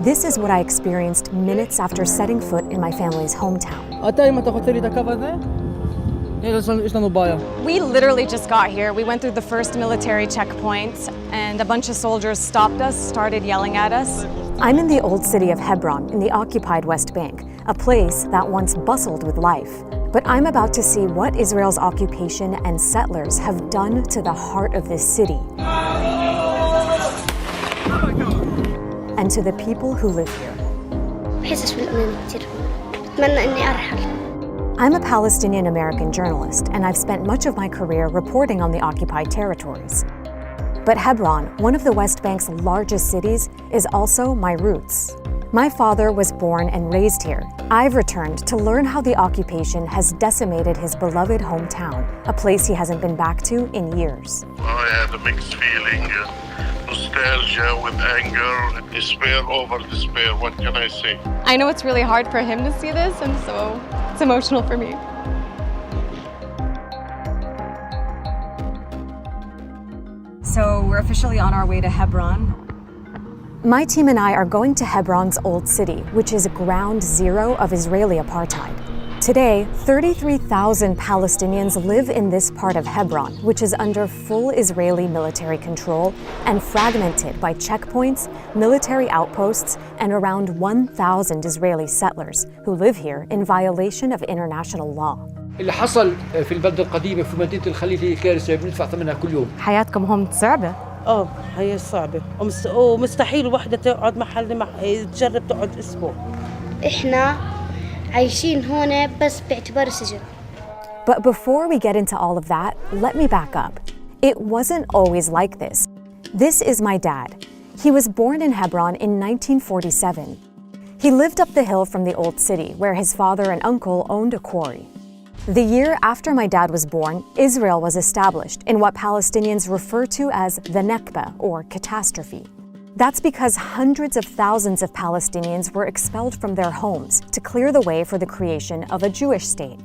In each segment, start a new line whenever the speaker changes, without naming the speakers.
This is what I experienced minutes after setting foot in my family's hometown.
We literally just got here. We went through the first military checkpoint and a bunch of soldiers stopped us, started yelling at us.
I'm in the old city of Hebron in the occupied West Bank, a place that once bustled with life. But I'm about to see what Israel's occupation and settlers have done to the heart of this city and to the people who live here. I'm a Palestinian-American journalist, and I've spent much of my career reporting on the occupied territories. But Hebron, one of the West Bank's largest cities, is also my roots. My father was born and raised here. I've returned to learn how the occupation has decimated his beloved hometown, a place he hasn't been back to in years.
I had a mixed feeling, nostalgia with anger, despair over despair. What can I say?
I know it's really hard for him to see this, and so it's emotional for me.
So we're officially on our way to Hebron. My team and I are going to Hebron's Old City, which is ground zero of Israeli apartheid. Today, 33,000 Palestinians live in this part of Hebron, which is under full Israeli military control and fragmented by checkpoints, military outposts, and around 1,000 Israeli settlers who live here in violation of international law.
اللي حصل في البلدة القديمة في مدينة الخليل هي كارثة بندفع ثمنها كل يوم.
حياتكم هون صعبة؟
هي صعبة ومستحيل وحدة تقعد محل تجرب تقعد أسبوع.
إحنا عايشين هون بس باعتبار السجن.
But before we get into all of that, let me back up. It wasn't always like this. This is my dad. He was born in Hebron in 1947. He lived up the hill from the old city, where his father and uncle owned a quarry. The year after my dad was born, Israel was established in what Palestinians refer to as the Nakba, or catastrophe. That's because hundreds of thousands of Palestinians were expelled from their homes to clear the way for the creation of a Jewish state.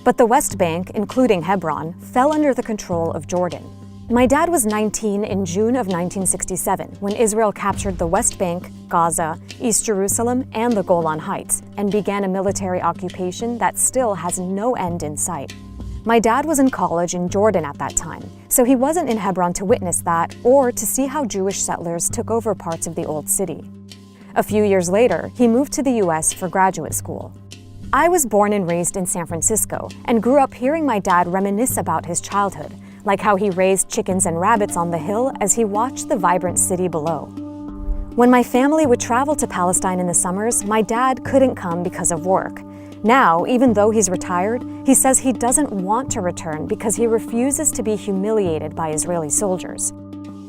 But the West Bank, including Hebron, fell under the control of Jordan. My dad was 19 in June of 1967 when Israel captured the West Bank, Gaza, East Jerusalem, and the Golan Heights and began a military occupation that still has no end in sight. My dad was in college in Jordan at that time, so he wasn't in Hebron to witness that or to see how Jewish settlers took over parts of the old city. A few years later, he moved to the US for graduate school. I was born and raised in San Francisco and grew up hearing my dad reminisce about his childhood, like how he raised chickens and rabbits on the hill as he watched the vibrant city below. When my family would travel to Palestine in the summers, my dad couldn't come because of work. Now, even though he's retired, he says he doesn't want to return because he refuses to be humiliated by Israeli soldiers.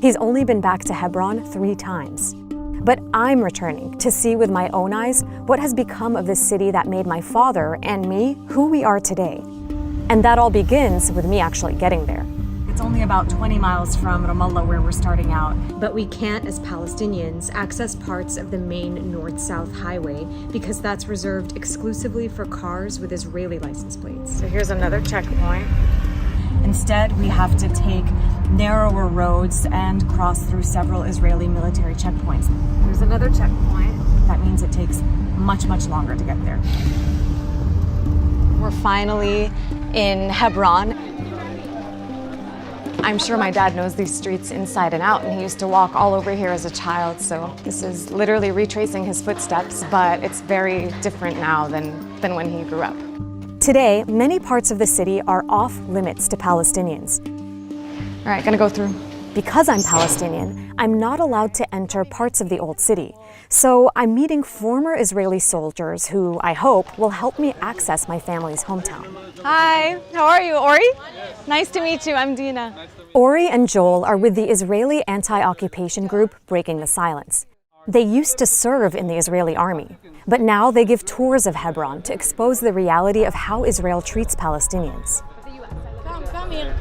He's only been back to Hebron 3 times. But I'm returning to see with my own eyes what has become of this city that made my father and me who we are today. And that all begins with me actually getting there. It's only about 20 miles from Ramallah where we're starting out, but we can't, as Palestinians, access parts of the main north-south highway because that's reserved exclusively for cars with Israeli license plates. So here's another checkpoint. Instead, we have to take narrower roads and cross through several Israeli military checkpoints. There's another checkpoint. That means it takes much, much longer to get there.
We're finally in Hebron. I'm sure my dad knows these streets inside and out, and he used to walk all over here as a child, so this is literally retracing his footsteps, but it's very different now than when he grew up.
Today, many parts of the city are off limits to Palestinians.
All right, gonna go through.
Because I'm Palestinian, I'm not allowed to enter parts of the old city. So I'm meeting former Israeli soldiers who, I hope, will help me access my family's hometown.
Hi, how are you, Ori? Nice to meet you, I'm Dena.
Ori and Joel are with the Israeli anti-occupation group Breaking the Silence. They used to serve in the Israeli army, but now they give tours of Hebron to expose the reality of how Israel treats Palestinians.
Come here.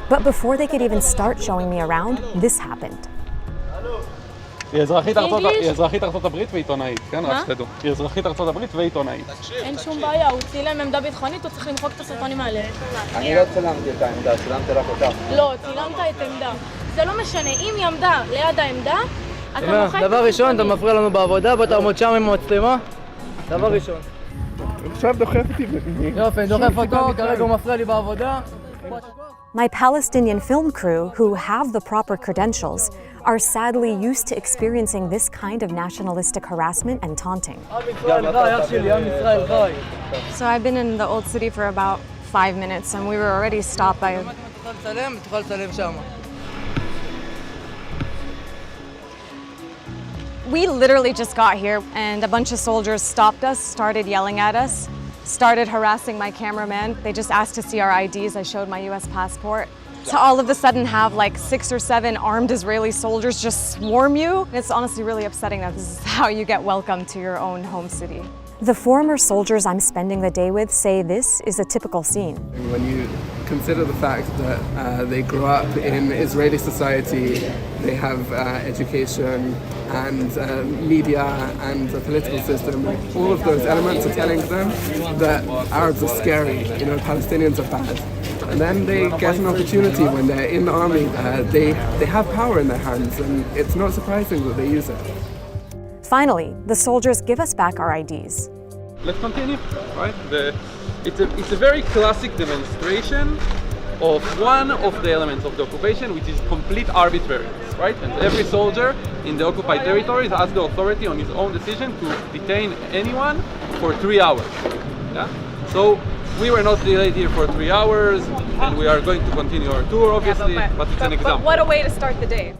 But before they could even start showing me around, this happened.
היא אזרחית ארצות הברית ועיתונאית, כן? רק שתדעו. היא אזרחית ארצות הברית ועיתונאית.
אין שום בעיה, הוא צילם עמדה ביטחונית, הוא צריך למחוק את הסרטונים האלה.
אני לא צילמתי את העמדה, צילמתי רק אותך.
לא, צילמת את עמדה. זה לא משנה, אם היא עמדה ליד העמדה, אתה מוחק...
דבר ראשון, אתה מפריע לנו בעבודה, בוא תעמוד שם עם המצלמה. דבר ראשון.
עכשיו דוחף אותי.
יופי, דוחף אותו, כרגע הוא מפריע לי בעבודה.
My Palestinian film crew, who have the proper credentials, are sadly used to experiencing this kind of nationalistic harassment and taunting.
So I've been in the old city for about 5 minutes and we were already stopped by... We literally just got here and a bunch of soldiers stopped us, started yelling at us, started harassing my cameraman. They just asked to see our IDs. I showed my US passport. To all of a sudden have like 6 or 7 armed Israeli soldiers just swarm you. It's honestly really upsetting that this is how you get welcomed to your own home city.
The former soldiers I'm spending the day with say this is a typical scene.
When you consider the fact that they grew up in Israeli society, they have education and media and a political system, all of those elements are telling them that Arabs are scary, you know, Palestinians are bad. And then they get an opportunity when they're in the army, they have power in their hands, and it's not surprising that they use it.
Finally, the soldiers give us back our IDs.
Let's continue, right? It's a very classic demonstration of one of the elements of the occupation, which is complete arbitrariness, right? And every soldier in the occupied territories has the authority on his own decision to detain anyone for 3 hours. Yeah? So we were not delayed here for 3 hours, and we are going to continue our tour, obviously, but it's an example.
But what a way to start the day.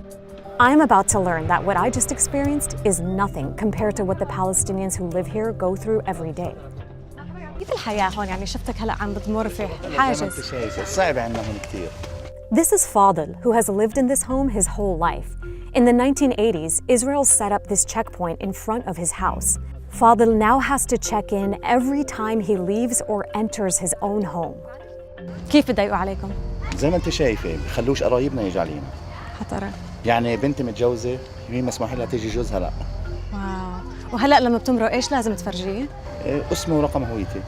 I'm about to learn that what I just experienced is nothing compared to what the Palestinians who live here go through every day.
كيف الحياة هون يعني شفتك هلا عم بتمر في حاجز.
صعب عندنا هون كثير.
This is Fadil, who has lived in this home his whole life. In the 1980s, Israel set up this checkpoint in front of his house. Fadil now has to check in every time he leaves or enters his own home.
كيف بضايقوا عليكم؟
زي ما انت شايفه بخلوش قرايبنا يجوا علينا.
حترى.
يعني بنتي متجوزه هي مسموح لها تيجي جوزها لا.
واو، وهلا لما بتمرق ايش لازم تفرجيه؟
اسمه ورقم هويتي.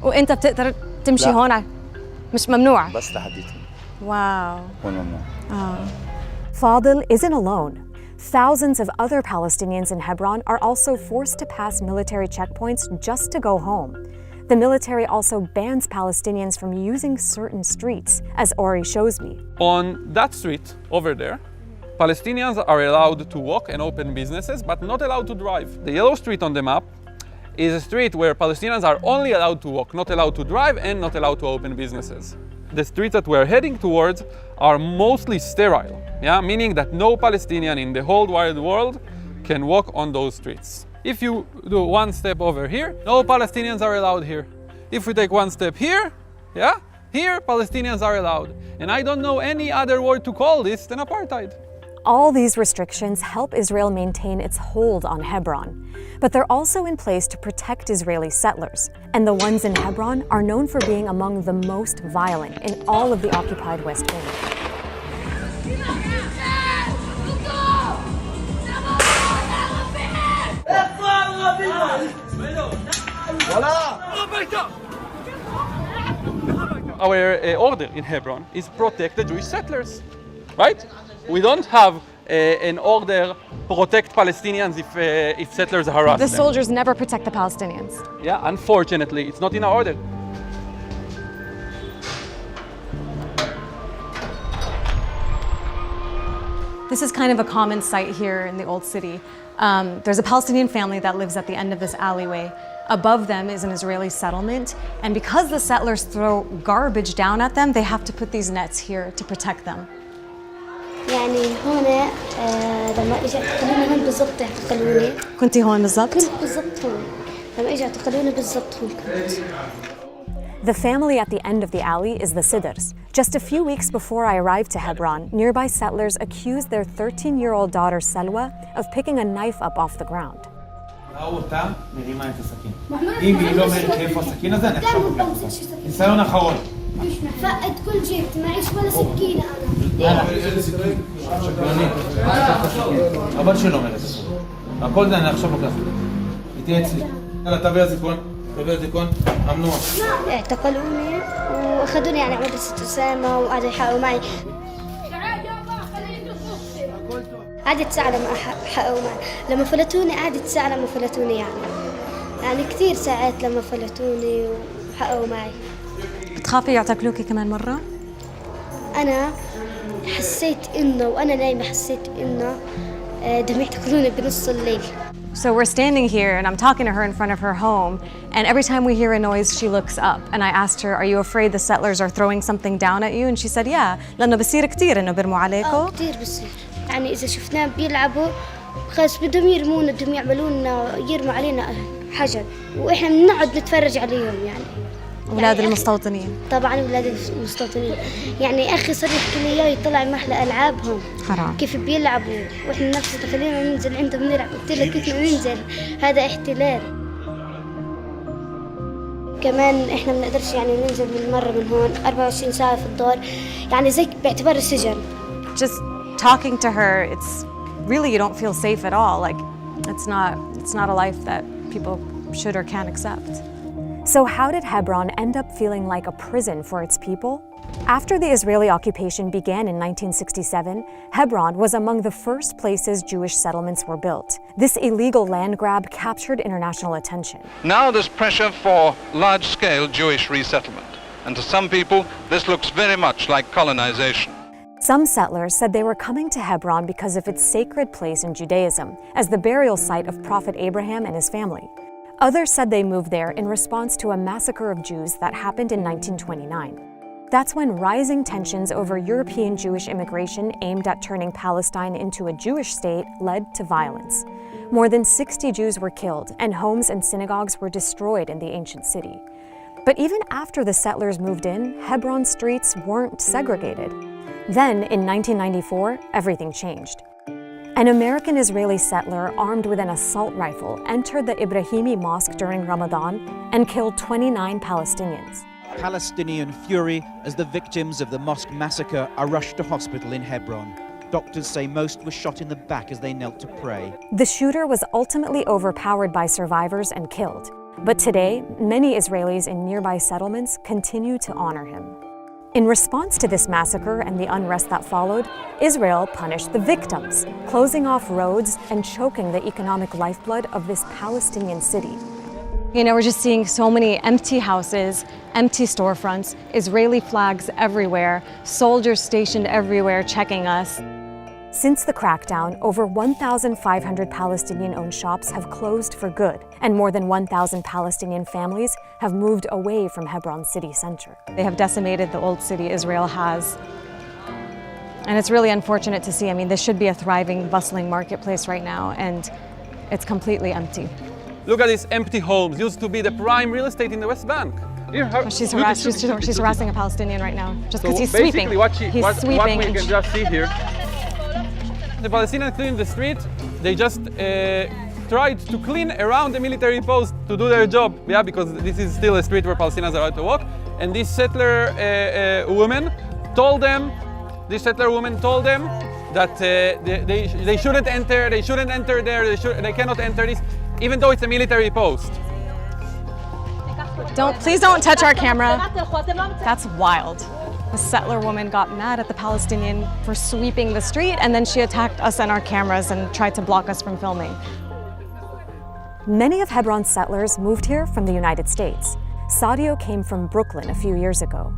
وانت بتقدر تمشي هون مش ممنوع؟
بس لحديتي.
واو.
هون ممنوع.
Fadil isn't alone. Thousands of other Palestinians in Hebron are also forced to pass military checkpoints just to go home. The military also bans Palestinians from using certain streets, as Ori shows me.
On that street over there, Palestinians are allowed to walk and open businesses, but not allowed to drive. The yellow street on the map is a street where Palestinians are only allowed to walk, not allowed to drive, and not allowed to open businesses. The streets that we're heading towards are mostly sterile, meaning that no Palestinian in the whole wide world can walk on those streets. If you do one step over here, no Palestinians are allowed here. If we take one step here, here Palestinians are allowed. And I don't know any other word to call this than apartheid.
All these restrictions help Israel maintain its hold on Hebron, but they're also in place to protect Israeli settlers. And the ones in Hebron are known for being among the most violent in all of the occupied West Bank.
Our order in Hebron is protect the Jewish settlers, right? We don't have an order protect Palestinians if settlers harass them.
The soldiers never protect the Palestinians.
Yeah, unfortunately, it's not in our order.
This is kind of a common sight here in the old city. There's a Palestinian family that lives at the end of this alleyway. Above them is an Israeli settlement, and because the settlers throw garbage down at them, they have to put these nets here to protect them.
يعني هون لما اجوا يعتقلوني هون بالضبط يعتقلوني.
كنتي هون بالضبط؟
كنت بالضبط هون. لما اجوا يعتقلوني بالضبط هون كنت.
The family at the end of the alley is the Sidrs. Just a few weeks before I arrived to Hebron, nearby settlers accused their 13-year-old daughter Selwa of picking a knife up off the ground.
فقد كل جيبتي معيش ولا سكينة أنا.
אבל שלא מלס. הכל זה אני עכשיו לוקח. איתי אצלי. יאללה, תביא זיכרון. תביא זיכרון. ממנוע.
اعتقلوني واخذوني يعني على مدرسة أسامة وقعدوا يحاولوا معي. قعدت ساعة لما فلتوني، قعدت ساعة لما فلتوني يعني كثير ساعات لما فلتوني وحققوا معي.
بتخافي يعتقلوكي كمان مرة؟
أنا حسيت إنه وأنا نايمة حسيت إنه بدهم يعتقلوني بنص الليل.
So we're standing here and I'm talking to her in front of her home, and every time we hear a noise she looks up, and I asked her, are you afraid the settlers are throwing something down at you? And she said, yeah, لأنه بصير كتير إنه بيرموا عليكم.
كتير بصير، يعني إذا شفناهم بيلعبوا خلاص بدهم يرمونا، بدهم يرموا علينا حجر، وإحنا بنقعد نتفرج عليهم يعني.
أولاد المستوطنين.
طبعاً أولاد المستوطنين، يعني أخي صار يحكي لي إياه يطلع محل ألعابهم.
حرام.
كيف بيلعبوا، وإحنا نفسنا خلينا ننزل عندهم نلعب، قلت له كيف ننزل، هذا احتلال. كمان إحنا ما بنقدرش يعني ننزل من هون 24 ساعة في الدار، يعني زي باعتبار السجن.
Just talking to her, it's really you don't feel safe at all. Like it's not a life that people should or can accept.
So how did Hebron end up feeling like a prison for its people? After the Israeli occupation began in 1967, Hebron was among the first places Jewish settlements were built. This illegal land grab captured international attention.
Now there's pressure for large-scale Jewish resettlement. And to some people, this looks very much like colonization.
Some settlers said they were coming to Hebron because of its sacred place in Judaism, as the burial site of Prophet Abraham and his family. Others said they moved there in response to a massacre of Jews that happened in 1929. That's when rising tensions over European Jewish immigration aimed at turning Palestine into a Jewish state led to violence. More than 60 Jews were killed, and homes and synagogues were destroyed in the ancient city. But even after the settlers moved in, Hebron's streets weren't segregated. Then, in 1994, everything changed. An American-Israeli settler armed with an assault rifle entered the Ibrahimi Mosque during Ramadan and killed 29 Palestinians.
Palestinian fury as the victims of the mosque massacre are rushed to hospital in Hebron. Doctors say most were shot in the back as they knelt to pray.
The shooter was ultimately overpowered by survivors and killed. But today, many Israelis in nearby settlements continue to honor him. In response to this massacre and the unrest that followed, Israel punished the victims, closing off roads and choking the economic lifeblood of this Palestinian city.
You know, we're just seeing so many empty houses, empty storefronts, Israeli flags everywhere, soldiers stationed everywhere checking us.
Since the crackdown, over 1,500 Palestinian-owned shops have closed for good, and more than 1,000 Palestinian families have moved away from Hebron city center.
They have decimated the old city Israel has. And it's really unfortunate to see. I mean, this should be a thriving, bustling marketplace right now, and it's completely empty.
Look at these empty homes, used to be the prime real estate in the West Bank.
She's harassing a Palestinian right now, just because he's sweeping.
What we can just see here, the Palestinians clean the street, they just tried to clean around the military post to do their job, yeah, because this is still a street where Palestinians are allowed to walk. And this settler woman told them that they shouldn't enter there, they cannot enter this, even though it's a military post.
Please don't touch our camera. That's wild. A settler woman got mad at the Palestinian for sweeping the street, and then she attacked us and our cameras and tried to block us from filming.
Many of Hebron's settlers moved here from the United States. Assédio came from Brooklyn a few years ago.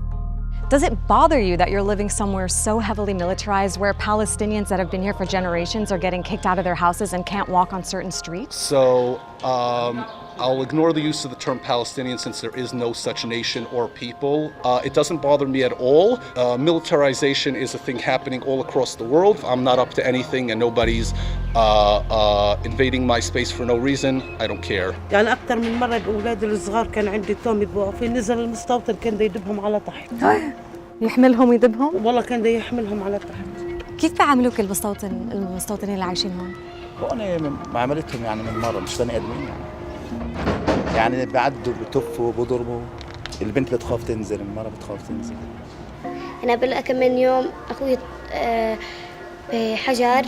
Does it bother you that you're living somewhere so heavily militarized where Palestinians that have been here for generations are getting kicked out of their houses and can't walk on certain streets?
So I'll ignore the use of the term Palestinian since there is no such nation or people. It doesn't bother me at all. Militarization is a thing happening all across the world. I'm not up to anything and nobody's invading my space for no reason. I don't care.
يعني أكثر من مرة الأولاد الصغار كان عندي توم يبقوا في نزل المستوطن كان دا يدبهم على تحت.
يحملهم ويدبهم؟
والله كان دا يحملهم على تحت.
كيف بيعاملوك المستوطنين اللي عايشين هون؟
هون معاملتهم يعني من مرة مش بني آدمين يعني بعدوا بتفوا بضربوا البنت بتخاف تنزل المرة بتخاف تنزل.
أنا بلقى كمان يوم أخوي بحجر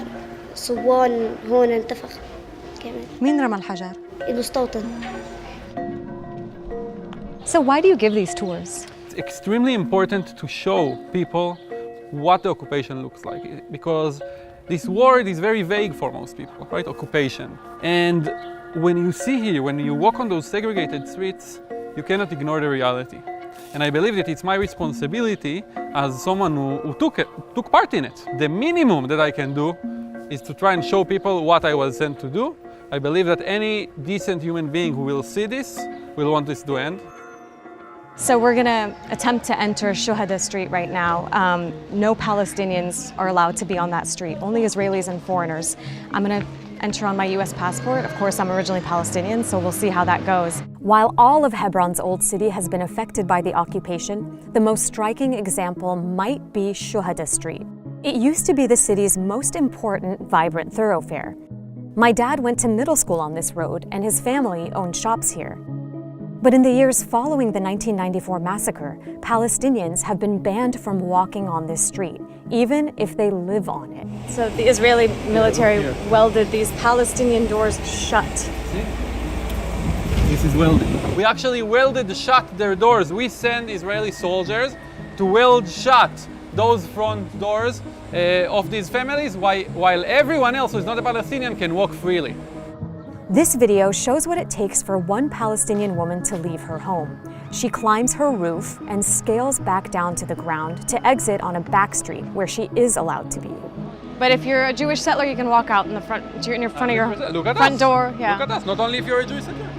صوان هون انتفخ كمان.
مين رمى الحجر؟
المستوطن.
So why do you give these tours?
It's extremely important to show people what the occupation looks like, because This word is very vague for most people, right? Occupation. And when you see here, when you walk on those segregated streets, you cannot ignore the reality. And I believe that it's my responsibility as someone who took part in it. The minimum that I can do is to try and show people what I was sent to do. I believe that any decent human being who will see this will want this to end.
So we're gonna attempt to enter Shuhada Street right now. No Palestinians are allowed to be on that street, only Israelis and foreigners. I'm gonna enter on my US passport. Of course, I'm originally Palestinian, so we'll see how that goes.
While all of Hebron's old city has been affected by the occupation, the most striking example might be Shuhada Street. It used to be the city's most important, vibrant thoroughfare. My dad went to middle school on this road, and his family owned shops here. But in the years following the 1994 massacre, Palestinians have been banned from walking on this street, even if they live on it.
So the Israeli military welded these Palestinian doors shut.
See? This is welded. We actually welded shut their doors. We send Israeli soldiers to weld shut those front doors of these families, while everyone else who is not a Palestinian can walk freely.
This video shows what it takes for one Palestinian woman to leave her home. She climbs her roof and scales back down to the ground to exit on a back street where she is allowed to be.
But if you're a Jewish settler, you can walk out in front of your front door. Yeah.
Look at us, not only if you're a Jewish settler.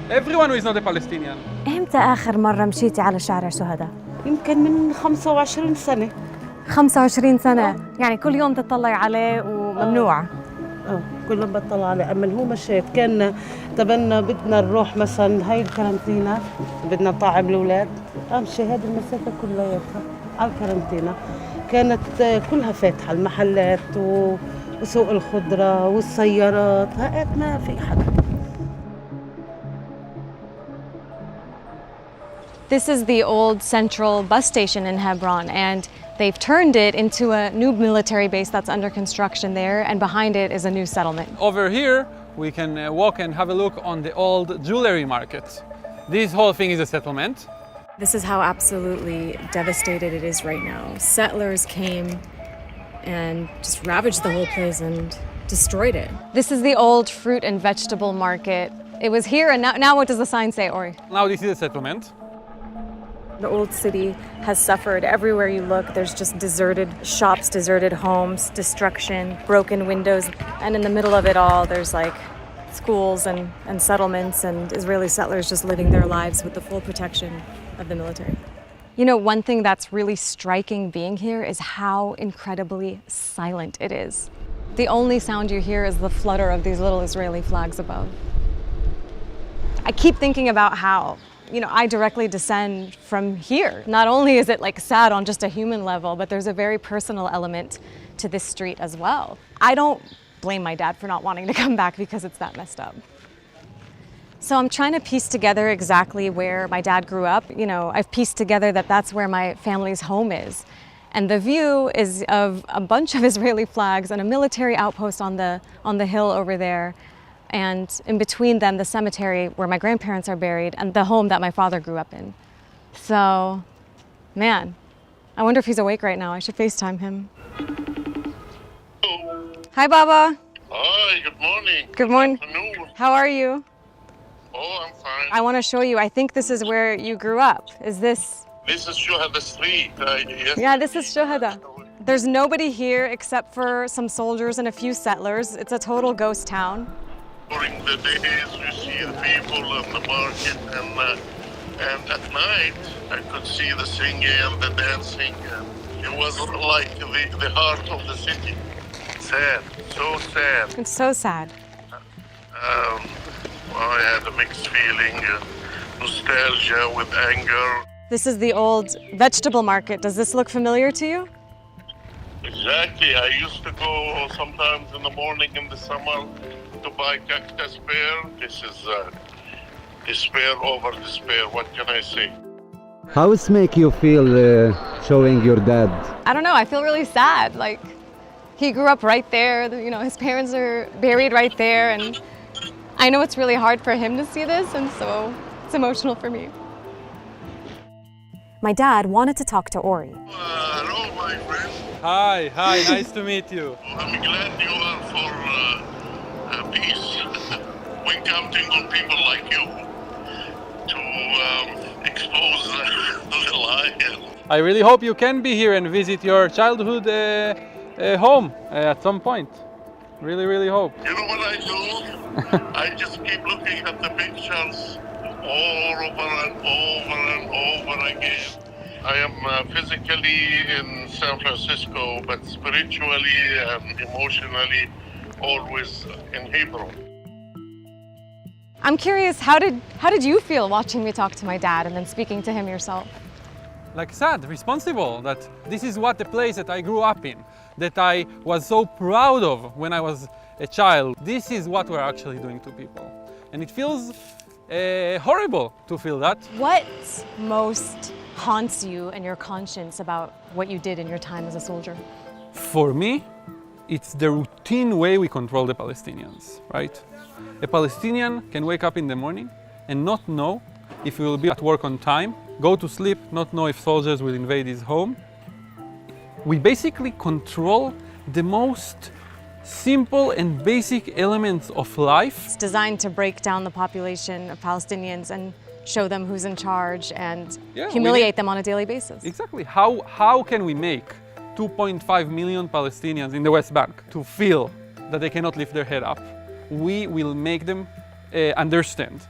Everyone who is not a Palestinian.
إمتى آخر مرة مشيتي على شارع شهداء؟
يمكن من 25 سنة.
25 سنة، يعني كل يوم تطلعي عليه وممنوع.
كل يوم بطلع عليه، أما هو مشيت كان تبنا بدنا نروح مثلا هاي الكارنتينا، بدنا نطعم الأولاد، أمشي هذه المسافة كلياتها على الكارنتينا. كانت كلها فاتحة المحلات وسوق الخضرة والسيارات، هات ما في حدا.
This is the old central bus station in Hebron, and they've turned it into a new military base that's under construction there, and behind it is a new settlement.
Over here, we can walk and have a look on the old jewelry market. This whole thing is a settlement.
This is how absolutely devastated it is right now. Settlers came and just ravaged the whole place and destroyed it.
This is the old fruit and vegetable market. It was here, and now what does the sign say, Ori?
Now this is a settlement.
The old city has suffered. Everywhere you look, there's just deserted shops, deserted homes, destruction, broken windows. And in the middle of it all, there's like schools and settlements and Israeli settlers just living their lives with the full protection of the military.
You know, one thing that's really striking being here is how incredibly silent it is. The only sound you hear is the flutter of these little Israeli flags above. I keep thinking about how, you know, I directly descend from here. Not only is it like sad on just a human level, but there's a very personal element to this street as well. I don't blame my dad for not wanting to come back because it's that messed up. So I'm trying to piece together exactly where my dad grew up. You know, I've pieced together that that's where my family's home is. And the view is of a bunch of Israeli flags and a military outpost on the hill over there. And in between them, the cemetery where my grandparents are buried and the home that my father grew up in. So, man, I wonder if he's awake right now. I should FaceTime him. Hi, Baba.
Hi, good morning.
Good morning.
Good afternoon.
How are you?
Oh, I'm fine.
I want to show you. I think this is where you grew up. Is this?
This is Shuhada Street. Yes.
Yeah, this is Shuhada. There's nobody here except for some soldiers and a few settlers. It's a total ghost town.
During the days, you see the people in the market, and at night, I could see the singing and the dancing. And it was like the heart of the city. Sad, so sad.
It's so sad.
I had a mixed feeling, nostalgia with anger.
This is the old vegetable market. Does this look familiar to you?
Exactly. I used to go sometimes in the morning in the summer to buy cactus pear. This is despair over despair. What can I say?
How does it make you feel showing your dad?
I don't know. I feel really sad. Like, he grew up right there. You know, his parents are buried right there. And I know it's really hard for him to see this. And so it's emotional for me.
My dad wanted to talk to Ori.
Hello, my friend.
Hi, nice to meet you.
I'm glad you are for peace. When counting on people like you to expose the lie.
I really hope you can be here and visit your childhood home at some point. Really, really hope.
You know what I do? I just keep looking at the pictures over and over again. I am physically in San Francisco, but spiritually and emotionally always in Hebron.
I'm curious, how did you feel watching me talk to my dad and then speaking to him yourself?
Like sad, responsible, that this is what the place that I grew up in, that I was so proud of when I was a child. This is what we're actually doing to people. And it feels horrible to feel that.
What most haunts you and your conscience about what you did in your time as a soldier?
For me, it's the routine way we control the Palestinians, right? A Palestinian can wake up in the morning and not know if he will be at work on time, go to sleep, not know if soldiers will invade his home. We basically control the most simple and basic elements of life.
It's designed to break down the population of Palestinians and show them who's in charge and humiliate them on a daily basis.
Exactly. How can we make 2.5 million Palestinians in the West Bank to feel that they cannot lift their head up? We will make them understand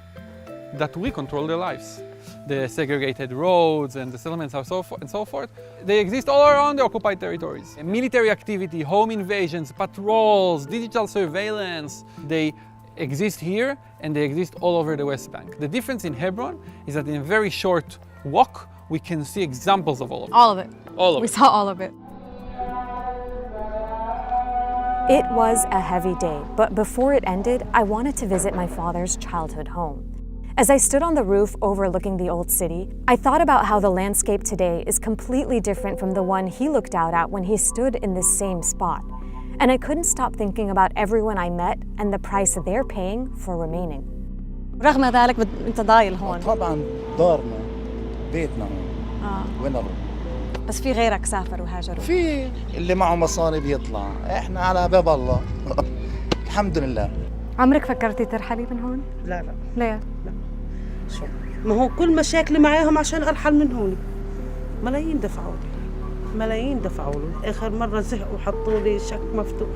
that we control their lives. The segregated roads and the settlements and so forth, they exist all around the occupied territories. Military activity, home invasions, patrols, digital surveillance, they exist here and they exist all over the West Bank. The difference in Hebron is that in a very short walk, we can see examples of all of it.
All of it.
All of
we
it.
saw all of it.
It was a heavy day, but before it ended, I wanted to visit my father's childhood home. As I stood on the roof overlooking the old city, I thought about how the landscape today is completely different from the one he looked out at when he stood in this same spot. And I couldn't stop thinking about everyone I met and the price they're paying for remaining.
رغم ذلك أنت ضايل هون.
طبعا دارنا بيتنا وين نروح؟
بس في غيرك سافر وهاجروا.
في اللي معه مصاري بيطلع، احنا على باب الله. الحمد لله.
عمرك فكرتي ترحلي من هون؟
لا
ليه؟
لا شو ما هو كل مشاكلي معاهم عشان ارحل من هون. ملايين دفعوا له. اخر مره زهقوا وحطوا لي شك مفتوح.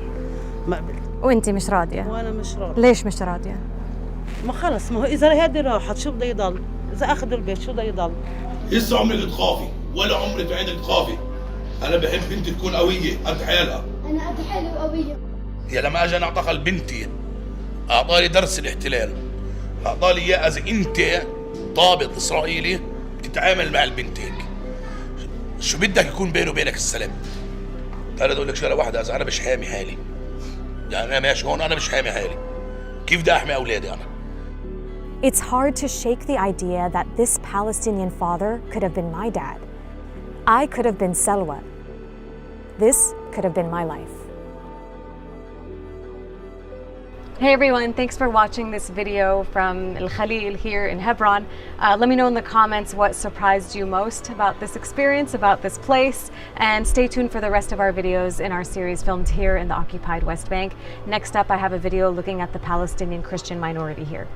ما قبلت.
وانت مش راضيه؟
وانا مش راضيه.
ليش مش راضيه؟
ما خلص، ما هو اذا هذه راحت شو بده يضل؟ اذا اخذوا البيت شو بده يضل؟
لسه عمرك تخافي ولا عمرك عينك تخافي. انا بحب بنتي تكون قويه قد حالها.
انا قد حالي وقويه.
يا لما اجي اعتقل بنتي اعطاني درس الاحتلال. اعطاني اياه اذا انت ضابط اسرائيلي بتتعامل مع البنت هيك. شو بدك يكون بيني وبينك السلام؟ انا اقول لك شغله واحده، اذا انا مش حامي حالي، يعني انا ماشي هون انا مش حامي حالي، كيف بدي احمي اولادي انا؟
It's hard to shake the idea that this Palestinian father could have been my dad. I could have been Selwa. This could have been my life.
Hey everyone, thanks for watching this video from El Khalil here in Hebron. Let me know in the comments what surprised you most about this experience, about this place, and stay tuned for the rest of our videos in our series filmed here in the occupied West Bank. Next up, I have a video looking at the Palestinian Christian minority here.